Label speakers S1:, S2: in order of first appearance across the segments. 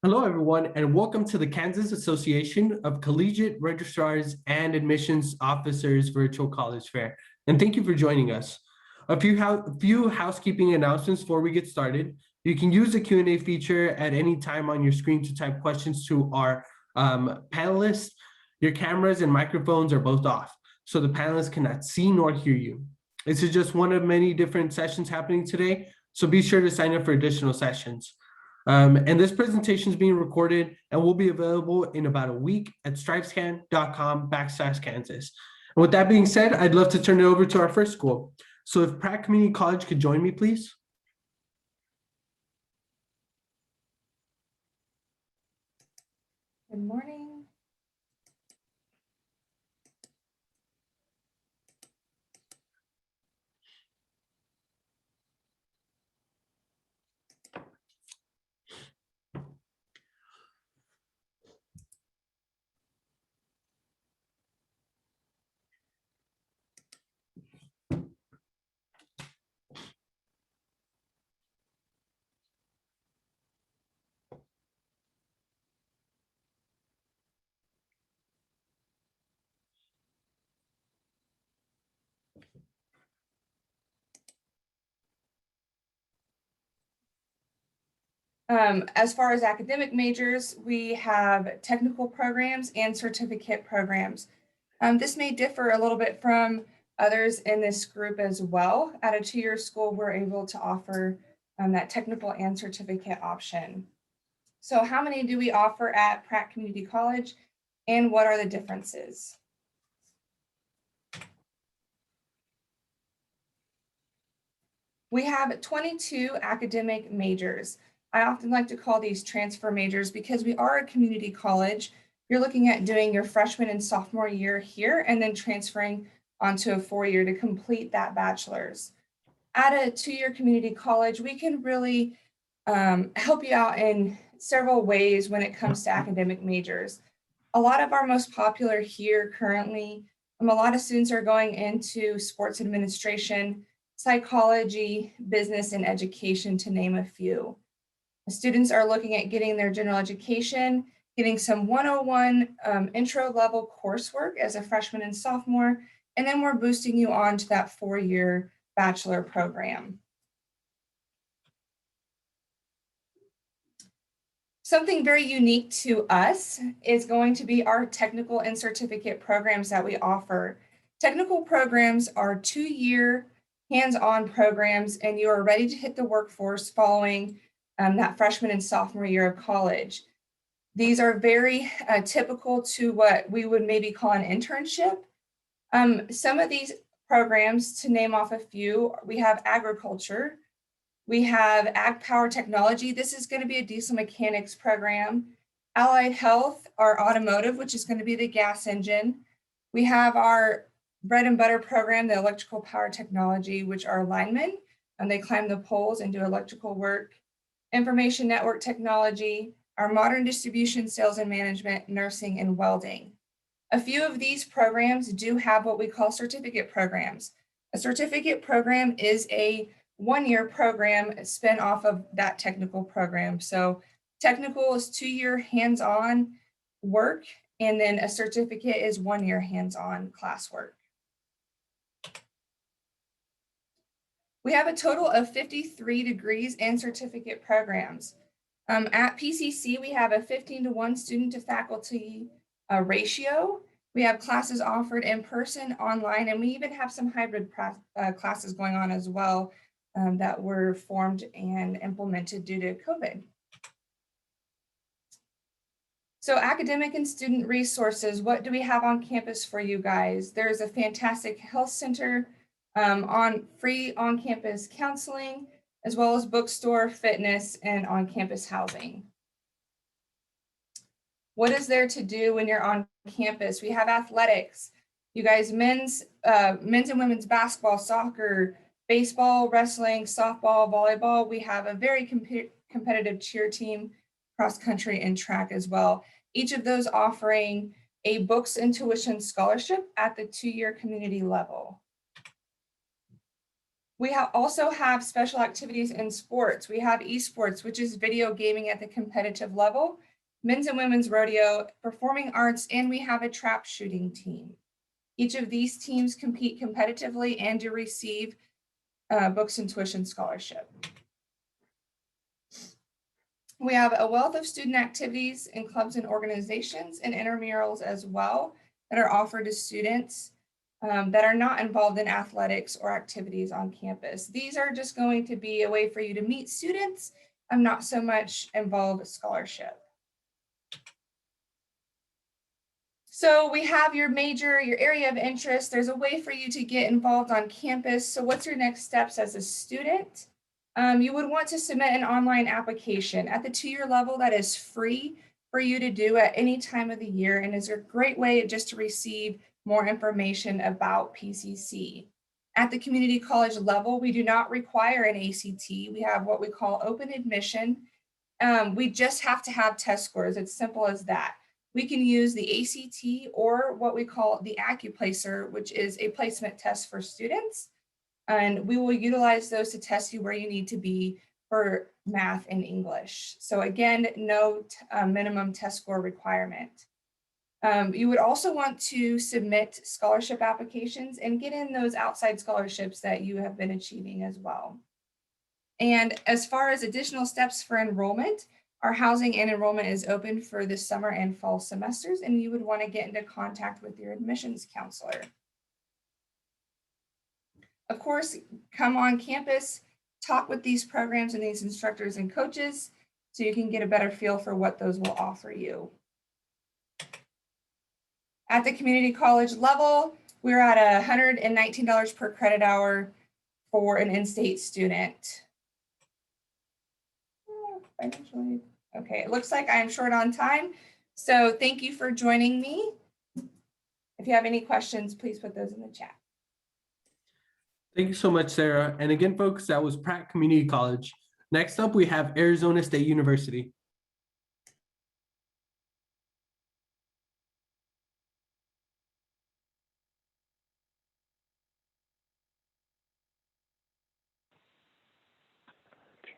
S1: Hello, everyone, and welcome to the Kansas Association of Collegiate Registrars and Admissions Officers Virtual College Fair. And thank you for joining us. A few housekeeping announcements before we get started. You can use the Q&A feature at any time on your screen to type questions to our panelists. Your cameras and microphones are both off, so the panelists cannot see nor hear you. This is just one of many different sessions happening today, so be sure to sign up for additional sessions. And this presentation is being recorded and will be available in about a week at stripescan.com/Kansas. And with that being said, I'd love to turn it over to our first school. So if Pratt Community College could join me, please.
S2: Good morning. As far as academic majors, we have technical programs and certificate programs. This may differ a little bit from others in this group as well. At a two-year school, we're able to offer that technical and certificate option. So how many do we offer at Pratt Community College, and what are the differences? We have 22 academic majors. I often like to call these transfer majors because we are a community college. You're looking at doing your freshman and sophomore year here and then transferring onto a four-year to complete that bachelor's. At a two-year community college, we can really help you out in several ways when it comes to academic majors. A lot of our most popular here currently, a lot of students are going into sports administration, psychology, business, and education, to name a few. Students are looking at getting their general education, getting some 101 intro level coursework as a freshman and sophomore, and then we're boosting you on to that four-year bachelor program. Something very unique to us is going to be our technical and certificate programs that we offer. Technical programs are two-year hands-on programs, and you are ready to hit the workforce following that freshman and sophomore year of college. These are very typical to what we would maybe call an internship. Some of these programs, to name off a few, we have agriculture, we have ag power technology. This is going to be a diesel mechanics program. Allied health, our automotive, which is going to be the gas engine. We have our bread and butter program, the electrical power technology, which are linemen, and they climb the poles and do electrical work. Information network technology, our modern distribution, sales and management, nursing, and welding. A few of these programs do have what we call certificate programs. A certificate program is a one-year program spin off of that technical program. So technical is two-year hands-on work, and then a certificate is one-year hands-on classwork. We have a total of 53 degrees and certificate programs. At PCC, we have a 15-to-1 student to faculty ratio. We have classes offered in person, online, and we even have some hybrid classes going on as well that were formed and implemented due to COVID. So academic and student resources, what do we have on campus for you guys? There's a fantastic health center, on free on-campus counseling, as well as bookstore, fitness, and on-campus housing. What is there to do when you're on campus? We have athletics. You guys, men's and women's basketball, soccer, baseball, wrestling, softball, volleyball. We have a very competitive cheer team, cross country, and track as well. Each of those offering a books and tuition scholarship at the two-year community level. We also have special activities in sports. We have esports, which is video gaming at the competitive level, men's and women's rodeo, performing arts, and we have a trap shooting team. Each of these teams compete competitively and do receive books and tuition scholarship. We have a wealth of student activities in clubs and organizations and intramurals as well that are offered to students that are not involved in athletics or activities on campus. These are just going to be a way for you to meet students and not so much involve scholarship. So we have your major, your area of interest. There's a way for you to get involved on campus. So what's your next steps as a student? You would want to submit an online application. At the 2-year level, that is free for you to do at any time of the year and is a great way just to receive more information about PCC. At the community college level, we do not require an ACT. We have what we call open admission. We just have to have test scores. It's simple as that. We can use the ACT or what we call the AccuPlacer, which is a placement test for students. And we will utilize those to test you where you need to be for math and English. So again, no minimum test score requirement. You would also want to submit scholarship applications and get in those outside scholarships that you have been achieving as well. And as far as additional steps for enrollment, our housing and enrollment is open for the summer and fall semesters, and you would want to get into contact with your admissions counselor. Of course, come on campus, talk with these programs and these instructors and coaches so you can get a better feel for what those will offer you. At the community college level, we're at $119 per credit hour for an in-state student. Financially. Okay, it looks like I'm short on time. So thank you for joining me. If you have any questions, please put those in the chat.
S1: Thank you so much, Sarah. And again, folks, that was Pratt Community College. Next up, we have Arizona State University.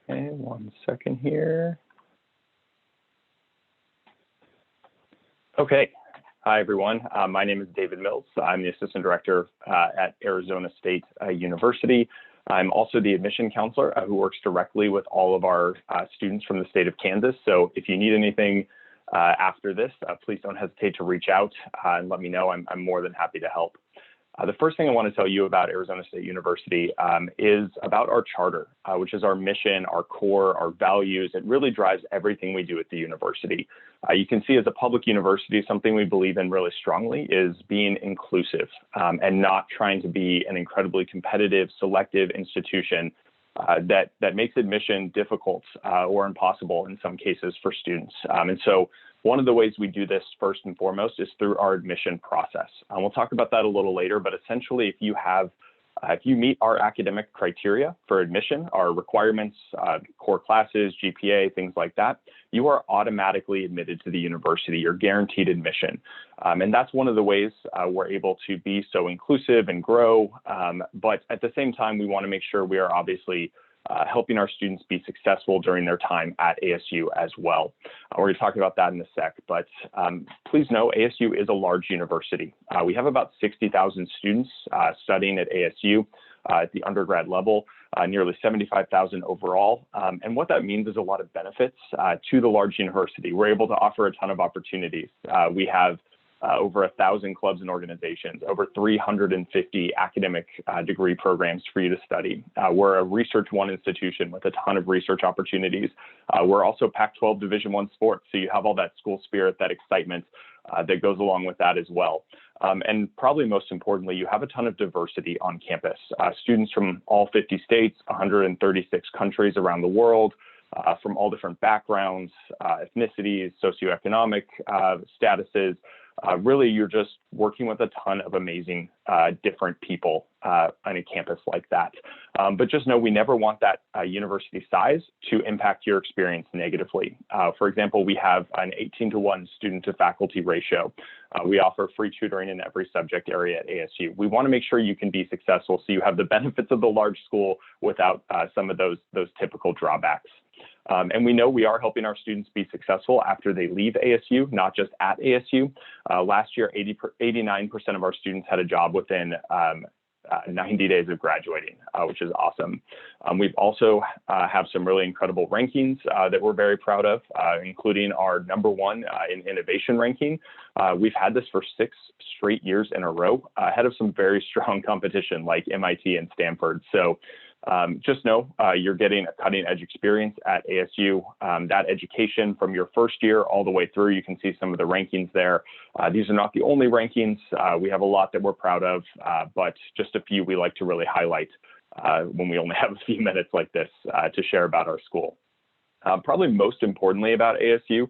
S3: Okay, 1 second here. Okay, hi everyone. My name is David Mills. I'm the Assistant Director at Arizona State University. I'm also the admission counselor who works directly with all of our students from the state of Kansas. So if you need anything after this, please don't hesitate to reach out and let me know. I'm more than happy to help. The first thing I want to tell you about Arizona State University is about our charter, which is our mission, our core, our values. It really drives everything we do at the university. You can see as a public university, something we believe in really strongly is being inclusive and not trying to be an incredibly competitive, selective institution that makes admission difficult or impossible in some cases for students. And so one of the ways we do this first and foremost is through our admission process. We'll talk about that a little later, but essentially if you meet our academic criteria for admission, our requirements, core classes, GPA, things like that, you are automatically admitted to the university. You're guaranteed admission. And that's one of the ways we're able to be so inclusive and grow. But at the same time, we want to make sure we are obviously helping our students be successful during their time at ASU as well. We're going to talk about that in a sec, but please know ASU is a large university. We have about 60,000 students studying at ASU at the undergrad level, nearly 75,000 overall. And what that means is a lot of benefits to the large university. We're able to offer a ton of opportunities. We have over 1,000 clubs and organizations, over 350 academic degree programs for you to study. We're a Research I institution with a ton of research opportunities. We're also Pac-12 Division I sports, so you have all that school spirit, that excitement that goes along with that as well. And probably most importantly, you have a ton of diversity on campus. Students from all 50 states, 136 countries around the world, from all different backgrounds, ethnicities, socioeconomic statuses. Really, you're just working with a ton of amazing different people on a campus like that. But just know we never want that university size to impact your experience negatively. For example, we have an 18-to-1 student to faculty ratio. We offer free tutoring in every subject area at ASU. We want to make sure you can be successful so you have the benefits of the large school without some of those typical drawbacks. And we know we are helping our students be successful after they leave ASU, not just at ASU. Last year, 89% of our students had a job within 90 days of graduating, which is awesome. We've also have some really incredible rankings that we're very proud of, including our #1 in innovation ranking. We've had this for 6 straight years in a row, ahead of some very strong competition like MIT and Stanford. So just know you're getting a cutting edge experience at ASU. That education from your first year all the way through, you can see some of the rankings there. These are not the only rankings. We have a lot that we're proud of, but just a few we like to really highlight when we only have a few minutes like this to share about our school. Probably most importantly about ASU,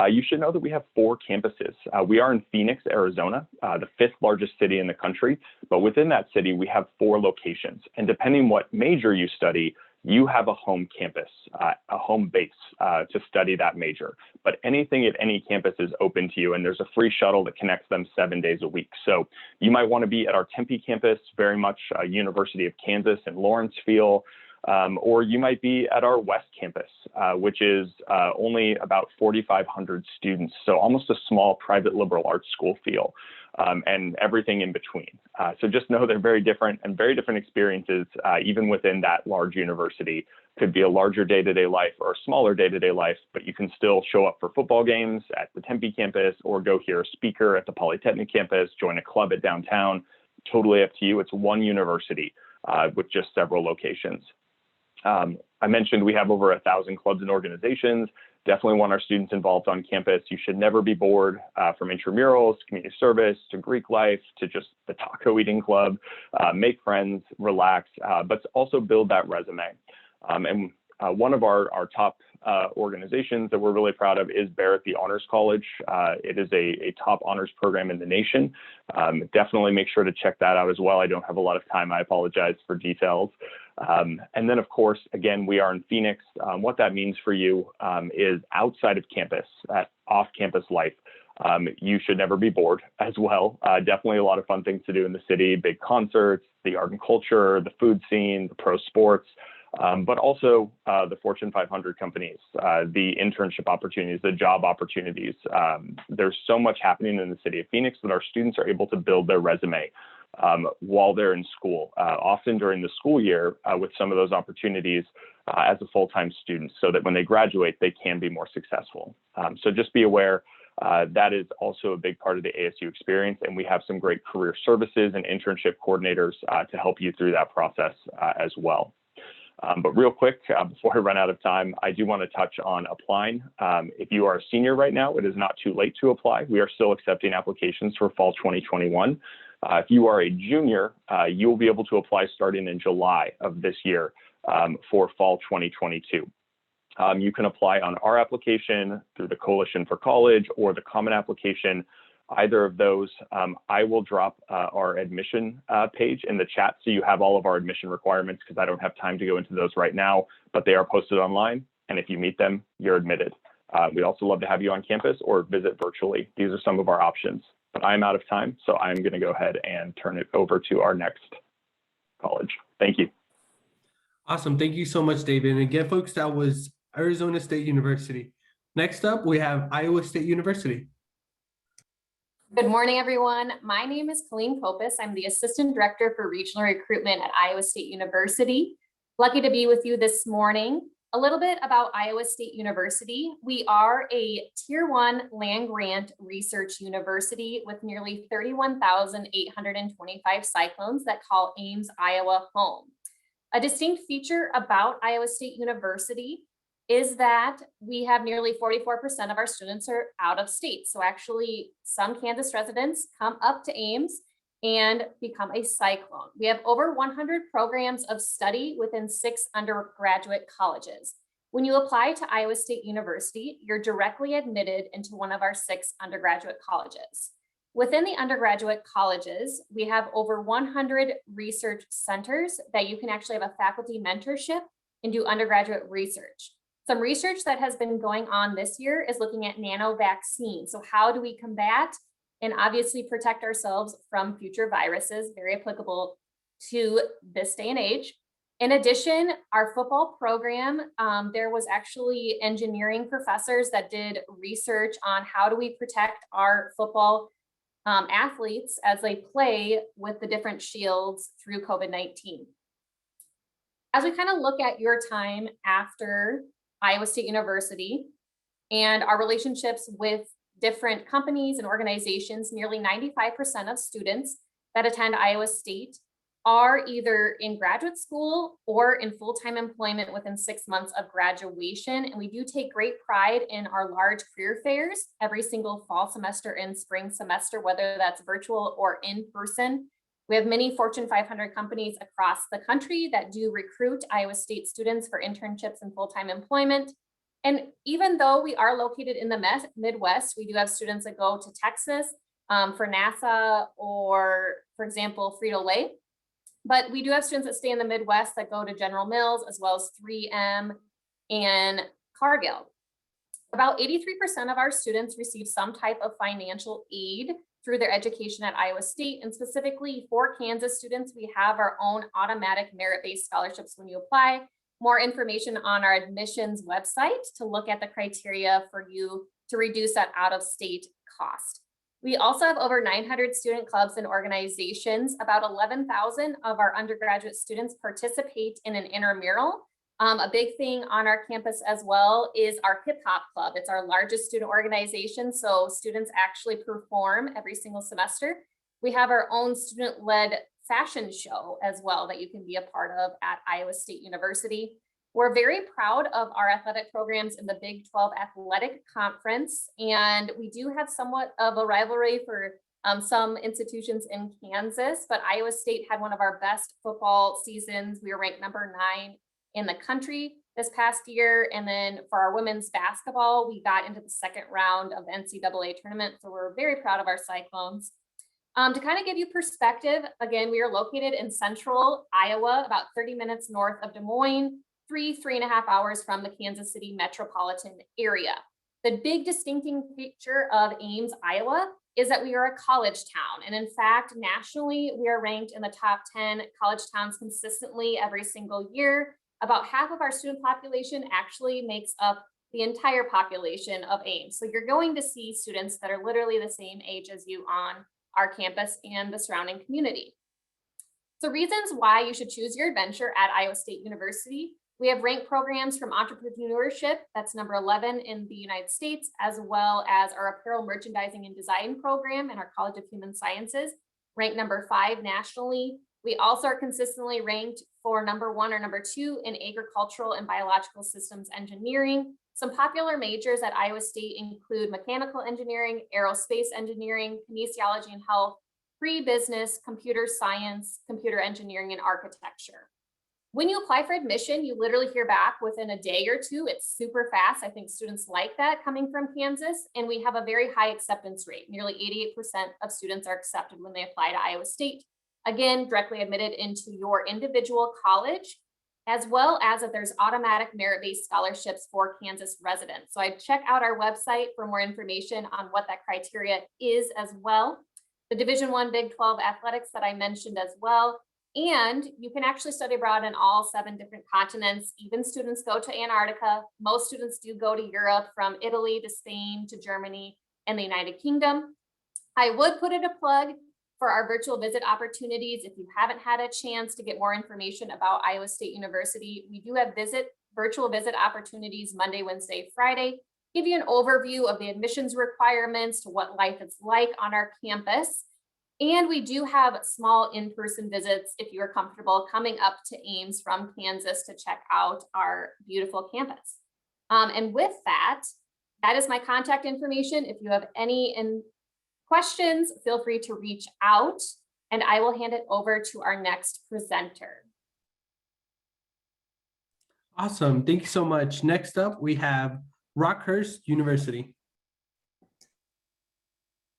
S3: you should know that we have 4 campuses. We are in Phoenix, Arizona, the 5th largest city in the country, but within that city, we have 4 locations. And depending what major you study, you have a home campus, a home base to study that major. But anything at any campus is open to you, and there's a free shuttle that connects them 7 days a week. So you might want to be at our Tempe campus, very much University of Kansas in Lawrence feel. Or you might be at our West Campus, which is only about 4,500 students, so almost a small private liberal arts school feel, and everything in between. So just know they're very different and very different experiences, even within that large university. Could be a larger day-to-day life or a smaller day-to-day life, but you can still show up for football games at the Tempe campus or go hear a speaker at the Polytechnic campus, join a club at downtown. Totally up to you. It's one university with just several locations. I mentioned we have over 1,000 clubs and organizations. Definitely want our students involved on campus. You should never be bored, from intramurals, community service, to Greek life, to just the taco eating club. Make friends, relax, but also build that resume. And one of our top organizations that we're really proud of is Barrett the Honors College. It is a top honors program in the nation. Definitely make sure to check that out as well. I don't have a lot of time. I apologize for details. And then, of course, again, we are in Phoenix. What that means for you is outside of campus, off-campus life. You should never be bored as well. Definitely a lot of fun things to do in the city, big concerts, the art and culture, the food scene, the pro sports. But also the Fortune 500 companies, the internship opportunities, the job opportunities. There's so much happening in the city of Phoenix that our students are able to build their resume while they're in school, often during the school year with some of those opportunities as a full-time student, so that when they graduate, they can be more successful. So just be aware that is also a big part of the ASU experience, and we have some great career services and internship coordinators to help you through that process as well. But real quick, before I run out of time, I do want to touch on applying. If you are a senior right now, it is not too late to apply. We are still accepting applications for fall 2021. If you are a junior, you will be able to apply starting in July of this year for fall 2022. You can apply on our application through the Coalition for College or the Common Application. Either of those, I will drop our admission page in the chat so you have all of our admission requirements, because I don't have time to go into those right now, but they are posted online. And if you meet them, you're admitted. We'd also love to have you on campus or visit virtually. These are some of our options, but I'm out of time. So I'm going to go ahead and turn it over to our next college. Thank you.
S1: Awesome. Thank you so much, David. And again, folks, that was Arizona State University. Next up, we have Iowa State University.
S4: Good morning, everyone. My name is Colleen Kopis. I'm the Assistant Director for Regional Recruitment at Iowa State University. Lucky to be with you this morning. A little bit about Iowa State University. We are a Tier 1 land-grant research university with nearly 31,825 cyclones that call Ames, Iowa home. A distinct feature about Iowa State University is that we have nearly 44% of our students are out of state. So actually some Kansas residents come up to Ames and become a cyclone. We have over 100 programs of study within 6 undergraduate colleges. When you apply to Iowa State University, you're directly admitted into one of our 6 undergraduate colleges. Within the undergraduate colleges, we have over 100 research centers that you can actually have a faculty mentorship and do undergraduate research. Some research that has been going on this year is looking at nano vaccines. So how do we combat and obviously protect ourselves from future viruses, very applicable to this day and age. In addition, our football program, there was actually engineering professors that did research on how do we protect our football athletes as they play with the different shields through COVID-19. As we kind of look at your time after Iowa State University and our relationships with different companies and organizations, nearly 95% of students that attend Iowa State are either in graduate school or in full-time employment within 6 months of graduation. And we do take great pride in our large career fairs every single fall semester and spring semester, whether that's virtual or in person. We have many Fortune 500 companies across the country that do recruit Iowa State students for internships and full-time employment. And even though we are located in the Midwest, we do have students that go to Texas for NASA or, for example, Frito-Lay. But we do have students that stay in the Midwest that go to General Mills as well as 3M and Cargill. About 83% of our students receive some type of financial aid through their education at Iowa State. And specifically for Kansas students, we have our own automatic merit-based scholarships when you apply. More information on our admissions website to look at the criteria for you to reduce that out-of-state cost. We also have over 900 student clubs and organizations. About 11,000 of our undergraduate students participate in an intramural. A big thing on our campus as well is our hip hop club. It's our largest student organization, so students actually perform every single semester. We have our own student-led fashion show as well that you can be a part of at Iowa State University. We're very proud of our athletic programs in the Big 12 Athletic Conference, and we do have somewhat of a rivalry for some institutions in Kansas, but Iowa State had one of our best football seasons. We were ranked number 9 in the country this past year, and then for our women's basketball, we got into the second round of the NCAA tournament, so we're very proud of our Cyclones. To kind of give you perspective, again, we are located in central Iowa, about 30 minutes north of Des Moines, 3.5 hours from the Kansas City metropolitan area. The big distincting feature of Ames, Iowa, is that we are a college town. And in fact, nationally, we are ranked in the top 10 college towns consistently every single year. About half of our student population actually makes up the entire population of Ames. So you're going to see students that are literally the same age as you on our campus and the surrounding community. So reasons why you should choose your adventure at Iowa State University. We have ranked programs from entrepreneurship, that's number 11 in the United States, as well as our apparel merchandising and design program and our College of Human Sciences, ranked number 5 nationally. We also are consistently ranked for number 1 or number 2 in agricultural and biological systems engineering. Some popular majors at Iowa State include mechanical engineering, aerospace engineering, kinesiology and health, pre-business, computer science, computer engineering, and architecture. When you apply for admission, you literally hear back within a day or two. It's super fast. I think students like that coming from Kansas, and we have a very high acceptance rate. Nearly 88% of students are accepted when they apply to Iowa State. Again, directly admitted into your individual college, as well as that there's automatic merit-based scholarships for Kansas residents. So I'd check out our website for more information on what that criteria is as well. The Division I Big 12 athletics that I mentioned as well. And you can actually study abroad in all 7 different continents. Even students go to Antarctica. Most students do go to Europe, from Italy to Spain to Germany and the United Kingdom. I would put in a plug for our virtual visit opportunities. If you haven't had a chance to get more information about Iowa State University, we do have virtual visit opportunities Monday, Wednesday, Friday. Give you an overview of the admissions requirements to what life is like on our campus. And we do have small in-person visits if you are comfortable coming up to Ames from Kansas to check out our beautiful campus. And with that, that is my contact information. If you have any questions, feel free to reach out, and I will hand it over to our next presenter.
S1: Awesome. Thank you so much. Next up, we have Rockhurst University.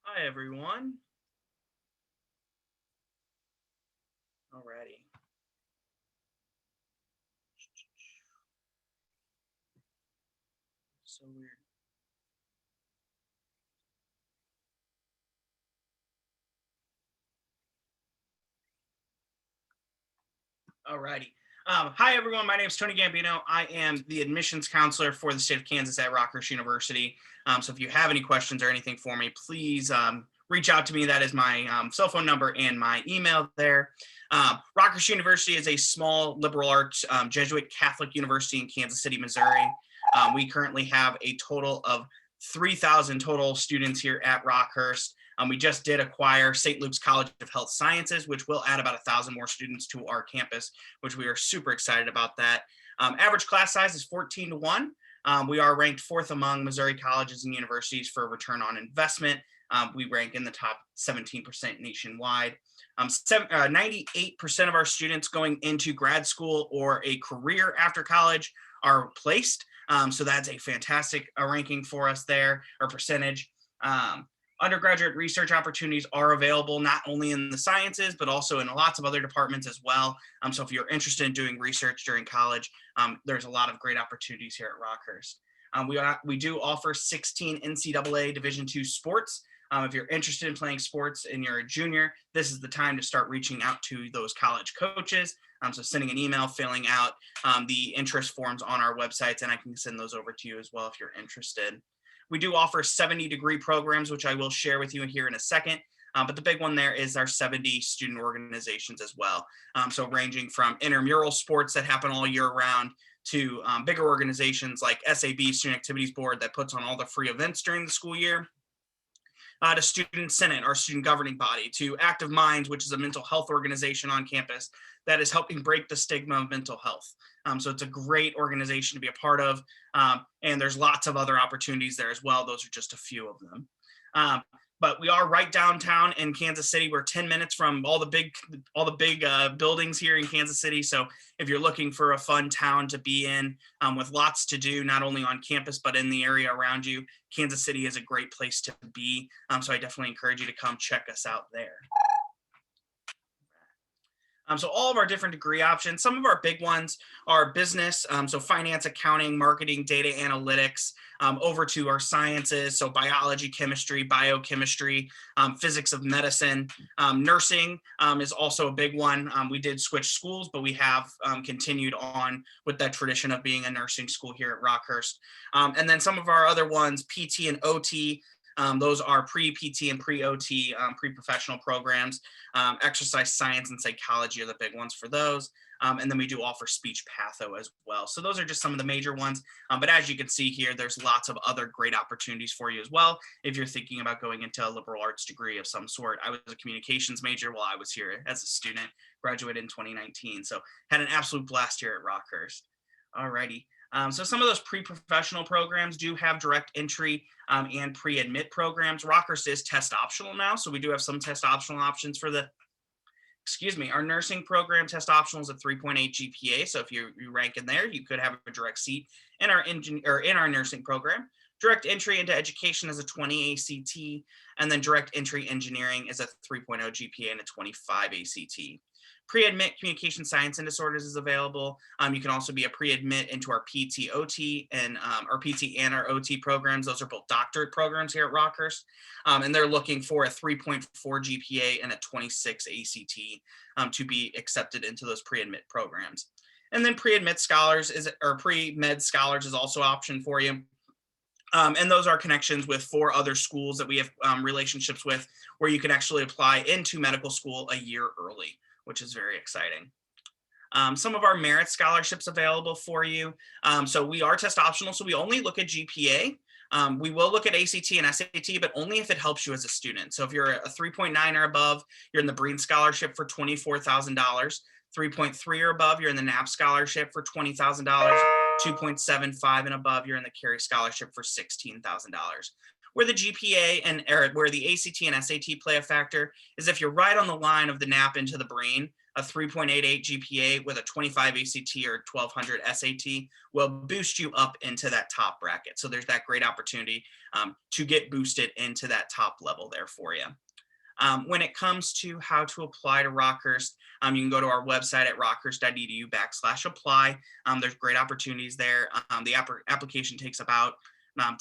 S5: Hi, everyone. Alrighty. So weird. Alrighty. Hi, everyone. My name is Tony Gambino. I am the admissions counselor for the state of Kansas at Rockhurst University. So if you have any questions or anything for me, please reach out to me. That is my cell phone number and my email there. Rockhurst University is a small liberal arts Jesuit Catholic university in Kansas City, Missouri. We currently have a total of 3,000 total students here at Rockhurst. We just did acquire St. Luke's College of Health Sciences, which will add about 1,000 more students to our campus, which we are super excited about that. Average class size is 14 to 1. We are ranked 4th among Missouri colleges and universities for return on investment. We rank in the top 17% nationwide. 98% of our students going into grad school or a career after college are placed. So that's a fantastic ranking for us there, or percentage. Undergraduate research opportunities are available not only in the sciences, but also in lots of other departments as well. So if you're interested in doing research during college, there's a lot of great opportunities here at Rockhurst. We do offer 16 NCAA Division II sports. If you're interested in playing sports and you're a junior, this is the time to start reaching out to those college coaches. So sending an email, filling out the interest forms on our websites, and I can send those over to you as well if you're interested. We do offer 70-degree programs, which I will share with you here in a second. But the big one there is our 70 student organizations as well. So ranging from intramural sports that happen all year round to bigger organizations like SAB, Student Activities Board, that puts on all the free events during the school year, to Student Senate, our student governing body, to Active Minds, which is a mental health organization on campus that is helping break the stigma of mental health. So it's a great organization to be a part of. And there's lots of other opportunities there as well. Those are just a few of them. But we are right downtown in Kansas City. We're 10 minutes from all the big buildings here in Kansas City. So if you're looking for a fun town to be in with lots to do, not only on campus, but in the area around you, Kansas City is a great place to be. So I definitely encourage you to come check us out there. So all of our different degree options, some of our big ones are business, so finance, accounting, marketing, data analytics, over to our sciences, so biology, chemistry, biochemistry, physics of medicine. Nursing is also a big one. We did switch schools, but we have continued on with that tradition of being a nursing school here at Rockhurst. And then some of our other ones, PT and OT, those are pre-PT and pre-OT, pre-professional programs. Exercise science and psychology are the big ones for those. And then we do offer speech patho as well. So those are just some of the major ones. But as you can see here, there's lots of other great opportunities for you as well. If you're thinking about going into a liberal arts degree of some sort. I was a communications major while I was here as a student, graduated in 2019. So had an absolute blast here at Rockhurst. Alrighty. So some of those pre-professional programs do have direct entry and pre-admit programs. Rockhurst is test optional now, so we do have some test optional options for our nursing program. Test optional is a 3.8 GPA, so if you rank in there, you could have a direct seat in our nursing program. Direct entry into education is a 20 ACT, and then direct entry engineering is a 3.0 GPA and a 25 ACT. Pre-admit communication science and disorders is available. You can also be a pre-admit into our PT/OT and our PT and our OT programs. Those are both doctorate programs here at Rockhurst. And they're looking for a 3.4 GPA and a 26 ACT to be accepted into those pre-admit programs. And then pre-admit scholars pre-med scholars is also an option for you. And those are connections with 4 other schools that we have relationships with, where you can actually apply into medical school a year early, which is very exciting. Some of our merit scholarships available for you. So we are test optional, so we only look at GPA. We will look at ACT and SAT, but only if it helps you as a student. So if you're a 3.9 or above, you're in the Breen Scholarship for $24,000. 3.3 or above, you're in the Knapp Scholarship for $20,000. 2.75 and above, you're in the Carey Scholarship for $16,000. Where the GPA where the ACT and SAT play a factor is if you're right on the line of the Knapp into the Breen, a 3.88 GPA with a 25 ACT or 1200 SAT will boost you up into that top bracket. So there's that great opportunity to get boosted into that top level there for you. When it comes to how to apply to Rockhurst, you can go to our website at rockhurst.edu/apply. There's great opportunities there. The application takes about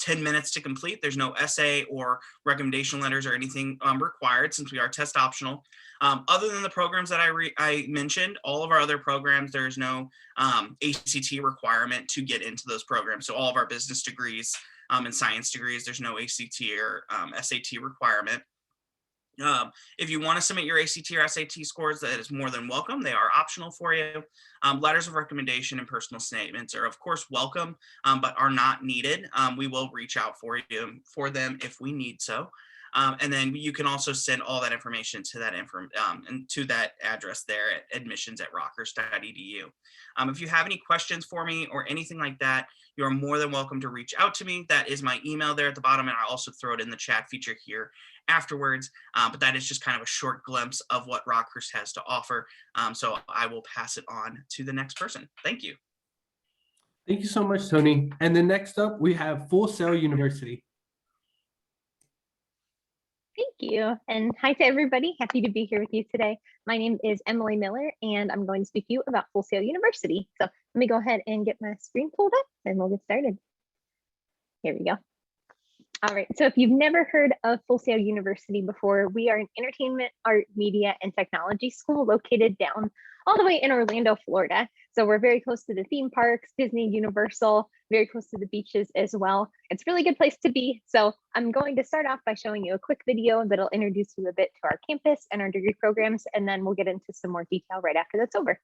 S5: 10 minutes to complete. There's no essay or recommendation letters or anything required, since we are test optional. Other than the programs that I mentioned, all of our other programs, there is no ACT requirement to get into those programs. So all of our business degrees and science degrees, there's no ACT or SAT requirement. If you want to submit your ACT or SAT scores, that is more than welcome. They are optional for you. Letters of recommendation and personal statements are of course welcome, but are not needed. We will reach out for them if we need so. And then you can also send all that information to that and to that address there at admissions@rockhurst.edu. If you have any questions for me or anything like that, you are more than welcome to reach out to me. That is my email there at the bottom, and I'll also throw it in the chat feature here afterwards. But that is just kind of a short glimpse of what Rockhurst has to offer. So I will pass it on to the next person. Thank you.
S1: Thank you so much, Tony. And then next up, we have Full Sail University.
S6: Thank you. And hi to everybody. Happy to be here with you today. My name is Emily Miller, and I'm going to speak to you about Full Sail University. So let me go ahead and get my screen pulled up and we'll get started. Here we go. All right, so if you've never heard of Full Sail University before, we are an entertainment, art, media, and technology school located down all the way in Orlando, Florida. So we're very close to the theme parks, Disney, Universal, very close to the beaches as well. It's a really good place to be. So I'm going to start off by showing you a quick video that'll introduce you a bit to our campus and our degree programs, and then we'll get into some more detail right after that's over.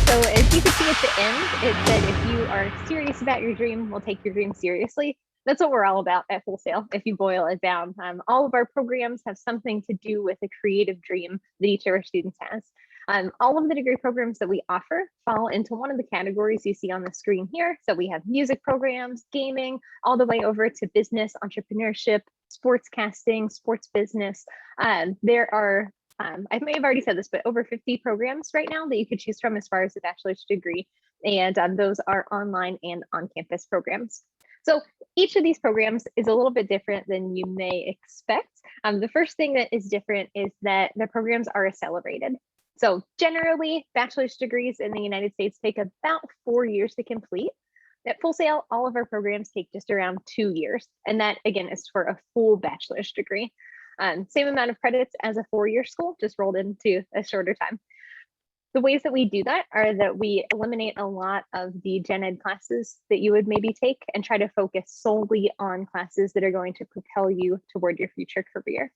S6: So as you can see at the end, it said if you are serious about your dream, we'll take your dream seriously. That's what we're all about at Full Sail, if you boil it down. All of our programs have something to do with a creative dream that each of our students has. All of the degree programs that we offer fall into one of the categories you see on the screen here. So we have music programs, gaming, all the way over to business, entrepreneurship, sportscasting, sports business. There are I may have already said this, but over 50 programs right now that you could choose from as far as a bachelor's degree. And those are online and on-campus programs. So each of these programs is a little bit different than you may expect. The first thing that is different is that the programs are accelerated. So generally, bachelor's degrees in the United States take about 4 years to complete. At Full Sail, all of our programs take just around 2 years. And that, again, is for a full bachelor's degree. Same amount of credits as a 4-year school, just rolled into a shorter time. The ways that we do that are that we eliminate a lot of the gen ed classes that you would maybe take and try to focus solely on classes that are going to propel you toward your future career.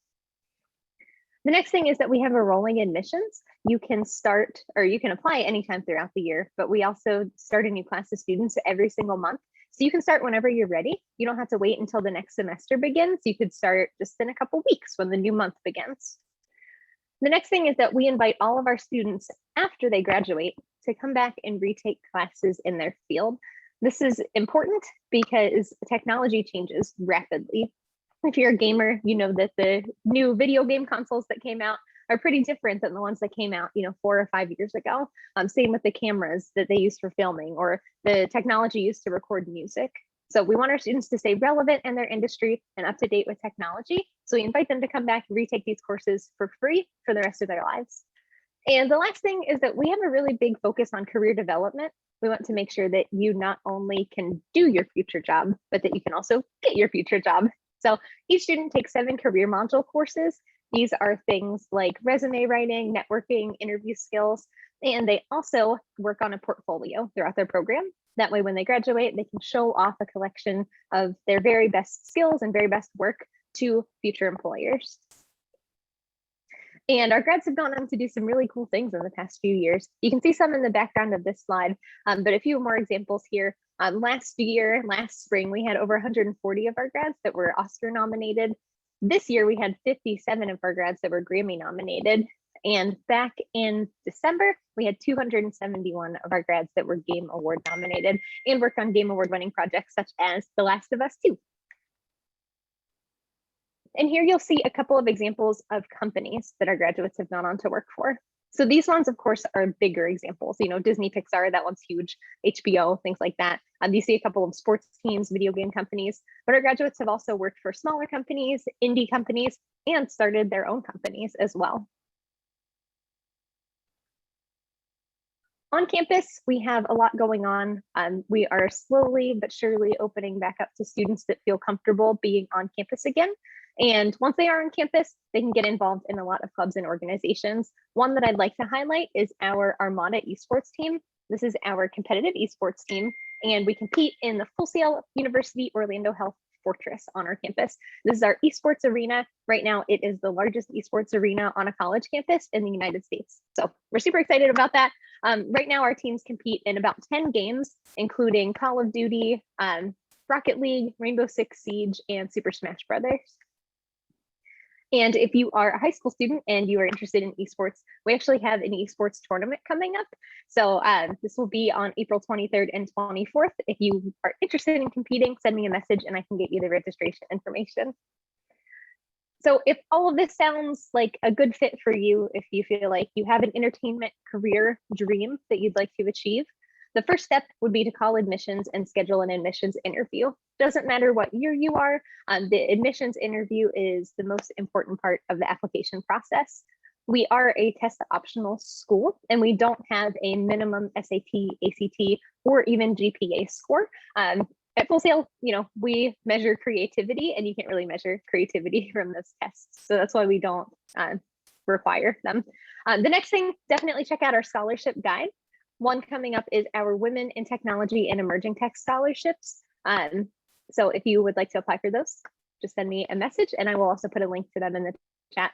S6: The next thing is that we have a rolling admissions. You can start, or you can apply anytime throughout the year, but we also start a new class of students every single month. So you can start whenever you're ready. You don't have to wait until the next semester begins. You could start just in a couple weeks when the new month begins. The next thing is that we invite all of our students after they graduate to come back and retake classes in their field. This is important because technology changes rapidly. If you're a gamer, you know that the new video game consoles that came out are pretty different than the ones that came out, 4 or 5 years ago. Same with the cameras that they use for filming or the technology used to record music. So we want our students to stay relevant in their industry and up to date with technology. So we invite them to come back and retake these courses for free for the rest of their lives. And the last thing is that we have a really big focus on career development. We want to make sure that you not only can do your future job, but that you can also get your future job. So each student takes 7 career module courses. These are things like resume writing, networking, interview skills, and they also work on a portfolio throughout their program. That way, when they graduate, they can show off a collection of their very best skills and very best work to future employers. And our grads have gone on to do some really cool things in the past few years. You can see some in the background of this slide, but a few more examples here. Last spring, we had over 140 of our grads that were Oscar nominated. This year, we had 57 of our grads that were Grammy nominated. And back in December, we had 271 of our grads that were Game Award nominated and worked on Game Award winning projects such as The Last of Us 2. And here you'll see a couple of examples of companies that our graduates have gone on to work for. So these ones, of course, are bigger examples. You know, Disney, Pixar, that one's huge, HBO, things like that. You see a couple of sports teams, video game companies, but our graduates have also worked for smaller companies, indie companies, and started their own companies as well. On campus, we have a lot going on. We are slowly but surely opening back up to students that feel comfortable being on campus again. And once they are on campus, they can get involved in a lot of clubs and organizations. One that I'd like to highlight is our Armada esports team. This is our competitive esports team, and we compete in the Full Sail University Orlando Health Fortress on our campus. This is our esports arena. Right now, it is the largest esports arena on a college campus in the United States. So we're super excited about that. Right now, our teams compete in about 10 games, including Call of Duty, Rocket League, Rainbow Six Siege, and Super Smash Brothers. And if you are a high school student and you are interested in esports, we actually have an esports tournament coming up. So this will be on April 23rd and 24th. If you are interested in competing, send me a message and I can get you the registration information. So if all of this sounds like a good fit for you, if you feel like you have an entertainment career dream that you'd like to achieve, the first step would be to call admissions and schedule an admissions interview. Doesn't matter what year you are, the admissions interview is the most important part of the application process. We are a test optional school and we don't have a minimum SAT, ACT, or even GPA score. At Full Sail, you know, we measure creativity and you can't really measure creativity from those tests. So that's why we don't require them. The next thing, definitely check out our scholarship guide. One coming up is our Women in Technology and Emerging Tech scholarships. So if you would like to apply for those, just send me a message and I will also put a link to them in the chat.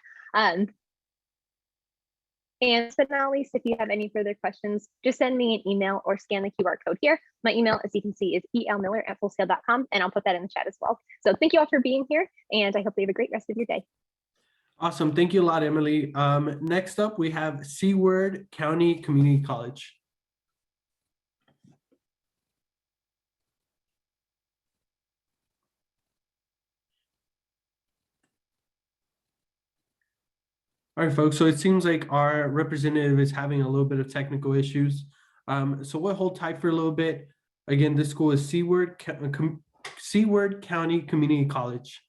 S6: And but not least, if you have any further questions, just send me an email or scan the QR code here. My email, as you can see, is elmiller@fullsail.com, and I'll put that in the chat as well. So thank you all for being here, and I hope you have a great rest of your day.
S1: Awesome. Thank you a lot, Emily. Next up, we have Seward County Community College. All right, folks, so it seems like our representative is having a little bit of technical issues. So we'll hold tight for a little bit. Again, this school is Seward County Community College.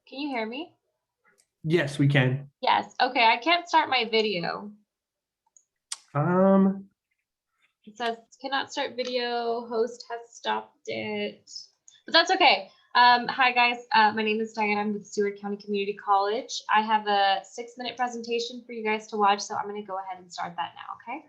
S7: Can you hear me?
S1: Yes, we can.
S7: Yes. Okay, I can't start my video. It says cannot start video, host has stopped it. But that's okay. Hi guys, my name is Diane. I'm with Seward County Community College. I have a 6-minute presentation for you guys to watch, so I'm going to go ahead and start that now, okay?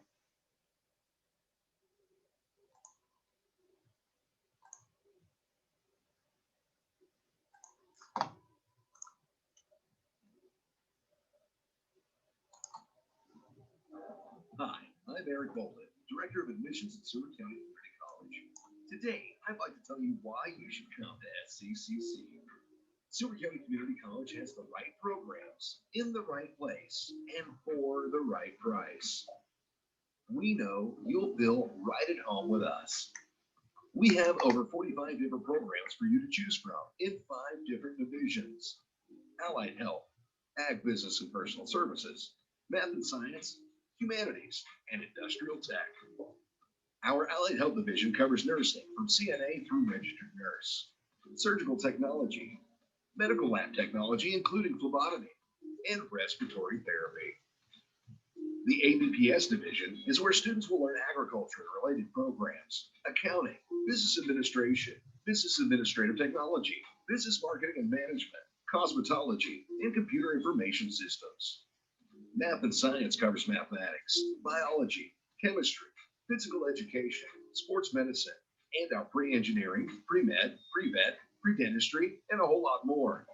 S8: Hi, I'm Eric Bolden, Director of Admissions at Seward County Community College. Today, I'd like to tell you why you should come to SCCC. Seward County Community College has the right programs in the right place and for the right price. We know you'll feel right at home with us. We have over 45 different programs for you to choose from in 5 different divisions: Allied Health, Ag Business and Personal Services, Math and Science, Humanities, and Industrial Tech. Our Allied Health Division covers nursing from CNA through registered nurse, surgical technology, medical lab technology, including phlebotomy, and respiratory therapy. The ABPS division is where students will learn agriculture and related programs, accounting, business administration, business administrative technology, business marketing and management, cosmetology, and computer information systems. Math and science covers mathematics, biology, chemistry, physical education, sports medicine, and our pre-engineering, pre-med, pre-vet, pre-dentistry, and a whole lot more.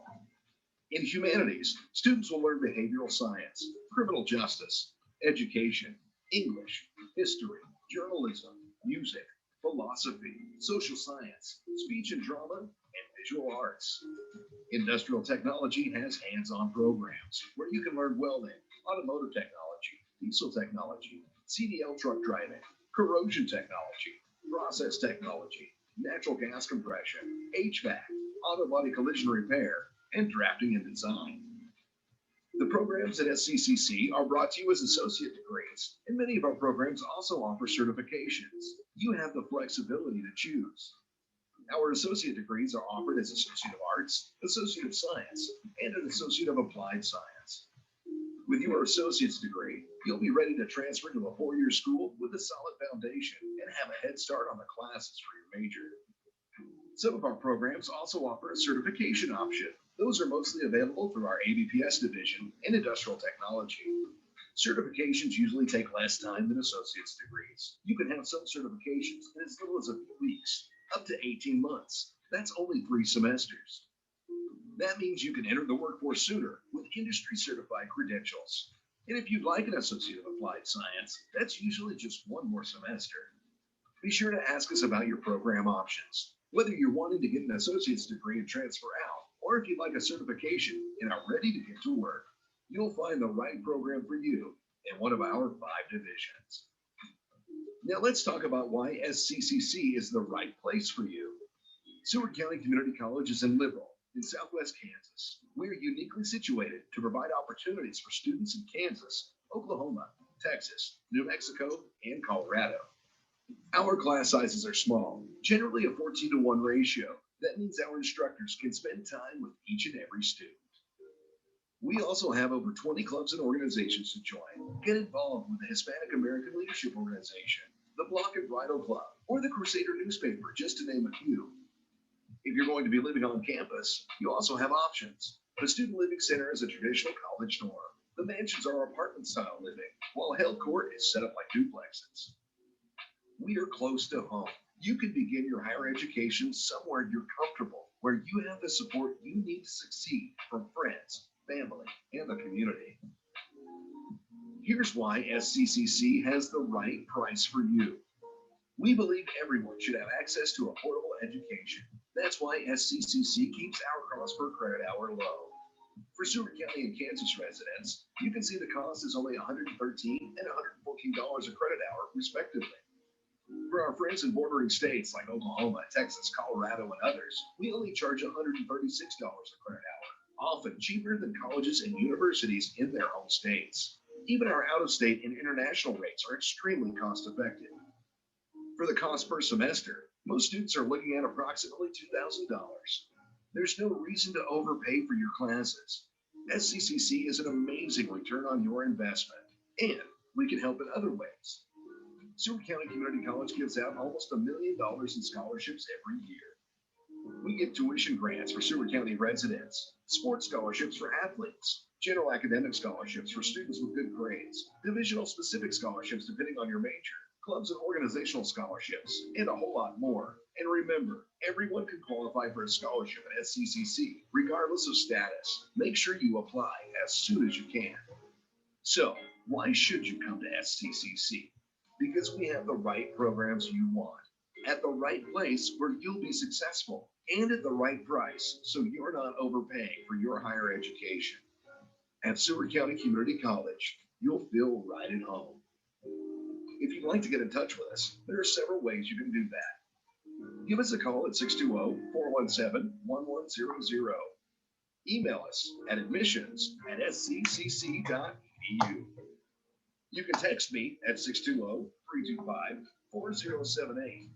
S8: In humanities, students will learn behavioral science, criminal justice, education, English, history, journalism, music, philosophy, social science, speech and drama, and visual arts. Industrial technology has hands-on programs where you can learn welding, automotive technology, diesel technology, CDL truck driving, corrosion technology, process technology, natural gas compression, HVAC, auto body collision repair, and drafting and design. The programs at SCCC are brought to you as associate degrees, and many of our programs also offer certifications. You have the flexibility to choose. Our associate degrees are offered as Associate of Arts, Associate of Science, and an Associate of Applied Science. With your associate's degree, you'll be ready to transfer to a four-year school with a solid foundation and have a head start on the classes for your major. Some of our programs also offer a certification option. Those are mostly available through our ABPS division in industrial technology. Certifications usually take less time than associate's degrees. You can have some certifications in as little as a few weeks, up to 18 months. That's only 3 semesters. That means you can enter the workforce sooner with industry certified credentials. And if you'd like an Associate of Applied Science, that's usually just 1 more semester. Be sure to ask us about your program options, whether you're wanting to get an associate's degree and transfer out, or if you'd like a certification and are ready to get to work. You'll find the right program for you in one of our 5 divisions. Now let's talk about why SCCC is the right place for you. Seward County Community College is in Liberal, in Southwest Kansas. We are uniquely situated to provide opportunities for students in Kansas, Oklahoma, Texas, New Mexico, and Colorado. Our class sizes are small, generally a 14-to-1 ratio. That means our instructors can spend time with each and every student. We also have over 20 clubs and organizations to join. Get involved with the Hispanic American Leadership Organization, the Block and Bridal Club, or the Crusader newspaper, just to name a few. If you're going to be living on campus, you also have options. The Student Living Center is a traditional college dorm. The mansions are apartment-style living, while Health Court is set up like duplexes. We are close to home. You can begin your higher education somewhere you're comfortable, where you have the support you need to succeed from friends, family, and the community. Here's why SCCC has the right price for you. We believe everyone should have access to affordable education. That's why SCCC keeps our cost per credit hour low. For Seward County and Kansas residents, you can see the cost is only $113 and $114 a credit hour, respectively. For our friends in bordering states like Oklahoma, Texas, Colorado, and others, we only charge $136 a credit hour, often cheaper than colleges and universities in their home states. Even our out-of-state and international rates are extremely cost-effective. For the cost per semester, most students are looking at approximately $2,000. There's no reason to overpay for your classes. SCCC is an amazing return on your investment, and we can help in other ways. Seward County Community College gives out almost $1 million in scholarships every year. We give tuition grants for Seward County residents, sports scholarships for athletes, general academic scholarships for students with good grades, divisional specific scholarships depending on your major, clubs and organizational scholarships, and a whole lot more. And remember, everyone can qualify for a scholarship at SCCC, regardless of status. Make sure you apply as soon as you can. So, why should you come to SCCC? Because we have the right programs you want, at the right place where you'll be successful, and at the right price, so you're not overpaying for your higher education. At Seward County Community College, you'll feel right at home. If you'd like to get in touch with us, there are several ways you can do that. Give us a call at 620-417-1100. Email us at admissions@sccc.edu. You can text me at 620-325-4078.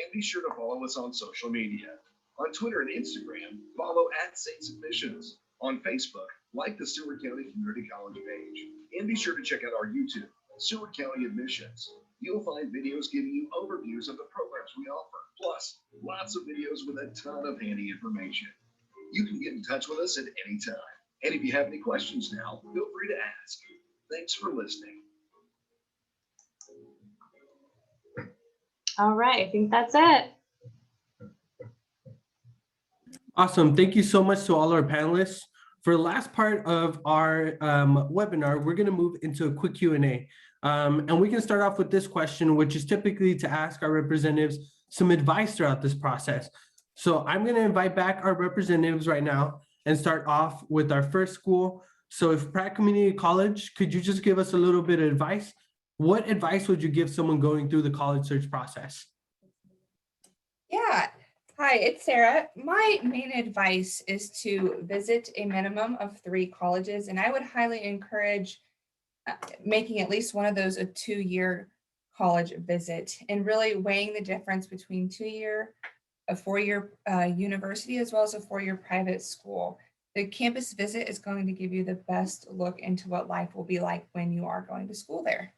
S8: And be sure to follow us on social media. On Twitter and Instagram, follow @SaintsAdmissions. On Facebook, like the Seward County Community College page. And be sure to check out our YouTube, Seward County Admissions. You'll find videos giving you overviews of the programs we offer, plus lots of videos with a ton of handy information. You can get in touch with us at any time. And if you have any questions now, feel free to ask. Thanks for listening.
S7: All right, I think that's it.
S1: Awesome. Thank you so much to all our panelists. For the last part of our webinar, we're going to move into a quick Q&A. And we can start off with this question, which is typically to ask our representatives some advice throughout this process. So I'm going to invite back our representatives right now and start off with our first school. So if Pratt Community College, could you just give us a little bit of advice? What advice would you give someone going through the college search process?
S2: Yeah. Hi, it's Sarah. My main advice is to visit a minimum of 3 colleges, and I would highly encourage making at least one of those a 2-year college visit and really weighing the difference between 2-year, a 4-year university, as well as a 4-year private school. The campus visit is going to give you the best look into what life will be like when you are going to school there.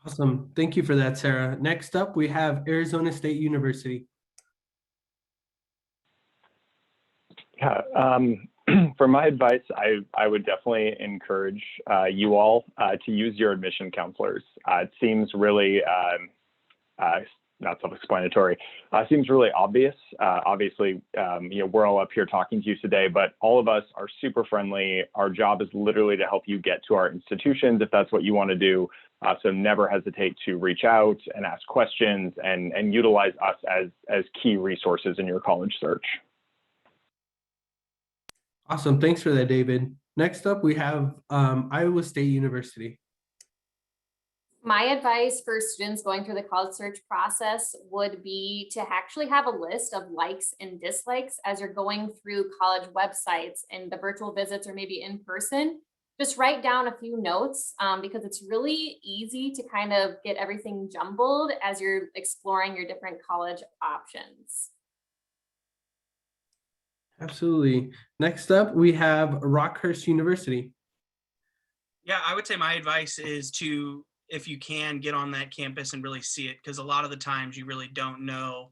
S1: Awesome. Thank you for that, Sarah. Next up, we have Arizona State University.
S3: Yeah, for my advice, I would definitely encourage you all to use your admission counselors. It seems really not self-explanatory. Seems really obvious. Obviously, we're all up here talking to you today, but all of us are super friendly. Our job is literally to help you get to our institutions if that's what you want to do. So never hesitate to reach out and ask questions and utilize us as key resources in your college search.
S1: Awesome. Thanks for that, David. Next up, we have Iowa State University.
S4: My advice for students going through the college search process would be to actually have a list of likes and dislikes as you're going through college websites and the virtual visits or maybe in person. Just write down a few notes because it's really easy to kind of get everything jumbled as you're exploring your different college options.
S1: Absolutely. Next up, we have Rockhurst University.
S5: Yeah, I would say my advice is to, if you can, get on that campus and really see it, because a lot of the times you really don't know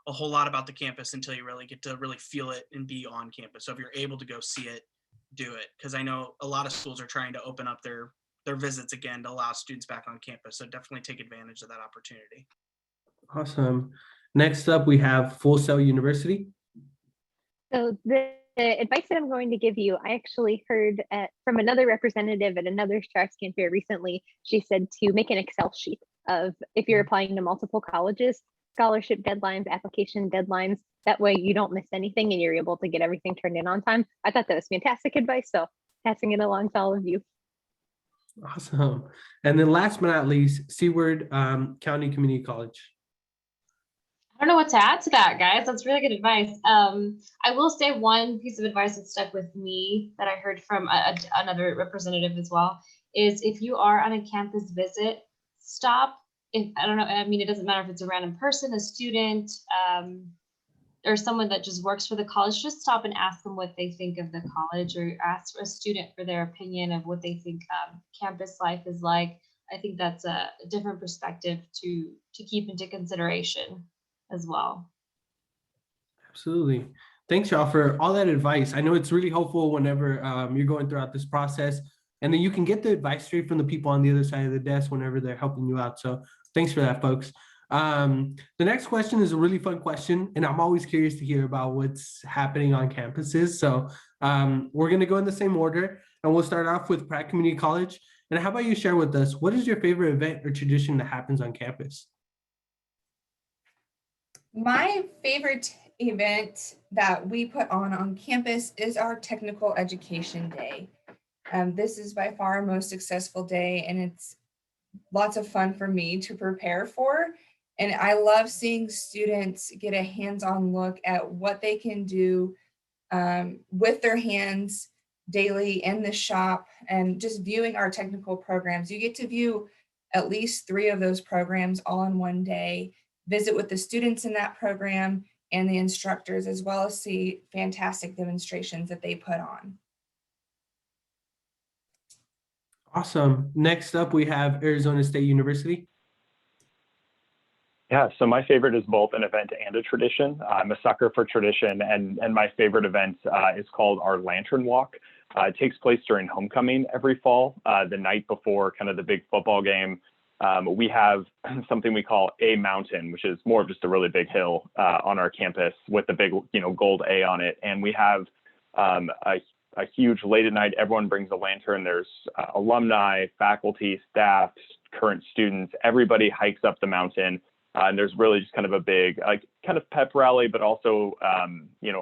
S5: a whole lot about the campus until you really get to really feel it and be on campus. So if you're able to go see it, do it, because I know a lot of schools are trying to open up their visits again to allow students back on campus. So definitely take advantage of that opportunity.
S1: Awesome. Next up, we have Full Sail University.
S6: So the advice that I'm going to give you, I actually heard from another representative at another Strauss Camp Fair recently. She said to make an Excel sheet of if you're applying to multiple colleges, scholarship deadlines, application deadlines. That way you don't miss anything and you're able to get everything turned in on time. I thought that was fantastic advice. So passing it along to all of you.
S1: Awesome. And then last but not least, Seward County Community College.
S7: I don't know what to add to that, guys. That's really good advice. I will say one piece of advice that stuck with me that I heard from another representative as well is if you are on a campus visit, stop. I don't know, I mean, it doesn't matter if it's a random person, a student, or someone that just works for the college, just stop and ask them what they think of the college, or ask a student for their opinion of what they think campus life is like. I think that's a different perspective to keep into consideration as well.
S1: Absolutely. Thanks, y'all, for all that advice. I know it's really helpful whenever you're going throughout this process, and then you can get the advice straight from the people on the other side of the desk whenever they're helping you out. So thanks for that, folks. The next question is a really fun question, and I'm always curious to hear about what's happening on campuses. So we're going to go in the same order, and we'll start off with Pratt Community College. And how about you share with us, what is your favorite event or tradition that happens on campus?
S2: My favorite event that we put on campus is our Technical Education Day. This is by far our most successful day, and it's lots of fun for me to prepare for. And I love seeing students get a hands-on look at what they can do with their hands daily in the shop, and just viewing our technical programs. You get to view at least 3 of those programs all in one day, visit with the students in that program and the instructors, as well as see fantastic demonstrations that they put on.
S1: Awesome. Next up, we have Arizona State University.
S3: Yeah, so my favorite is both an event and a tradition. I'm a sucker for tradition, and my favorite event is called our Lantern Walk. It takes place during homecoming every fall, the night before kind of the big football game. We have something we call A Mountain, which is more of just a really big hill on our campus with the big, gold A on it. And we have a huge late at night, everyone brings a lantern. There's alumni, faculty, staff, current students, everybody hikes up the mountain. And there's really just kind of a big, kind of pep rally, but also,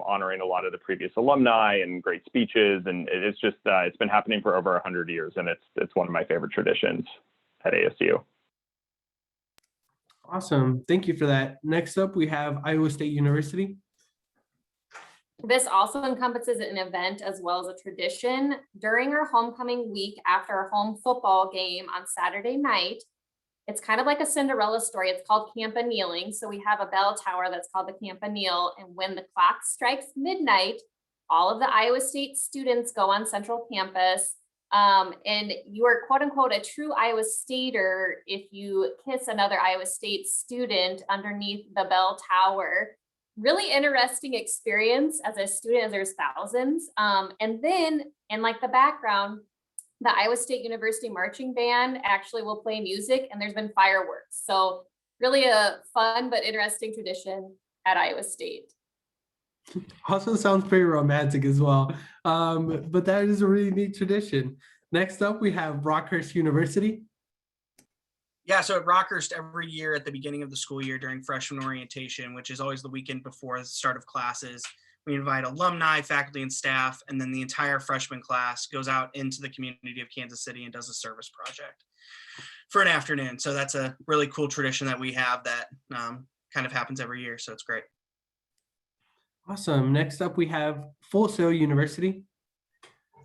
S3: honoring a lot of the previous alumni and great speeches. And it's just, it's been happening for over 100 years. And it's one of my favorite traditions at ASU.
S1: Awesome. Thank you for that. Next up, we have Iowa State University.
S4: This also encompasses an event as well as a tradition. During our homecoming week after our home football game on Saturday night, it's kind of like a Cinderella story. It's called Campanile. So we have a bell tower that's called the Campanile. And when the clock strikes midnight, all of the Iowa State students go on Central Campus. And you are quote unquote a true Iowa Stater if you kiss another Iowa State student underneath the bell tower. Really interesting experience as a student, as there's thousands. And then in like the background, the Iowa State University marching band actually will play music, and there's been fireworks. So really a fun but interesting tradition at Iowa State.
S1: Also sounds pretty romantic as well. But that is a really neat tradition. Next up, we have Rockhurst University.
S5: Yeah, so at Rockhurst, every year at the beginning of the school year during freshman orientation, which is always the weekend before the start of classes, we invite alumni, faculty, and staff, and then the entire freshman class goes out into the community of Kansas City and does a service project for an afternoon. So that's a really cool tradition that we have that kind of happens every year. So it's great.
S1: Awesome. Next up, we have Full Sail University.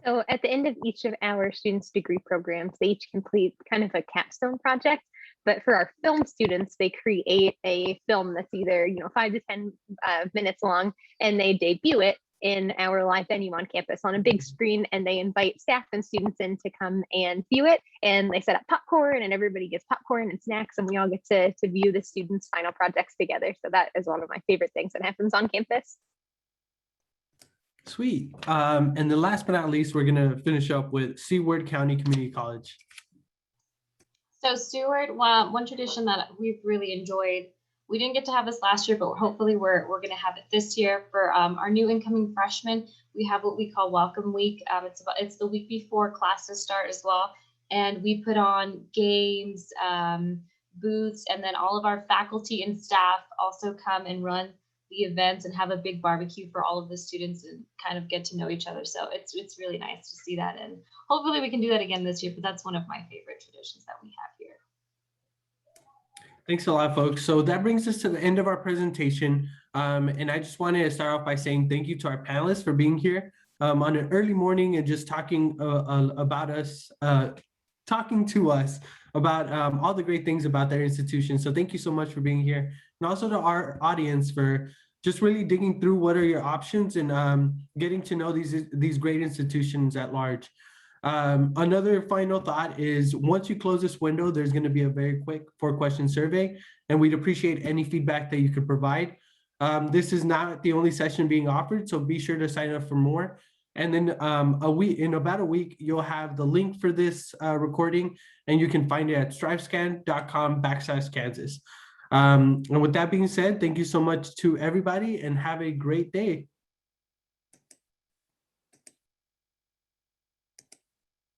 S6: So at the end of each of our students' degree programs, they each complete kind of a capstone project. But for our film students, they create a film that's either 5 to 10 minutes long, and they debut it in our live venue on campus on a big screen, and they invite staff and students in to come and view it. And they set up popcorn, and everybody gets popcorn and snacks, and we all get to view the students' final projects together. So that is one of my favorite things that happens on campus.
S1: Sweet. And then last but not least, we're going to finish up with Seward County Community College.
S7: So Seward, one tradition that we've really enjoyed, we didn't get to have this last year, but hopefully we're going to have it this year for our new incoming freshmen. We have what we call Welcome Week. It's the week before classes start as well. And we put on games, booths, and then all of our faculty and staff also come and run the events and have a big barbecue for all of the students and kind of get to know each other. So it's really nice to see that, and hopefully we can do that again this year, but that's one of my favorite traditions that we have here.
S1: Thanks a lot, folks. So that brings us to the end of our presentation. And I just wanted to start off by saying thank you to our panelists for being here on an early morning and just talking about us, talking to us about all the great things about their institution. So thank you so much for being here. And also to our audience for just really digging through what are your options and getting to know these great institutions at large. Another final thought is once you close this window, there's going to be a very quick 4-question survey, and we'd appreciate any feedback that you could provide. This is not the only session being offered, so be sure to sign up for more. And then in about a week, you'll have the link for this recording, and you can find it at strivescan.com/Kansas. And with that being said, thank you so much to everybody and have a great day.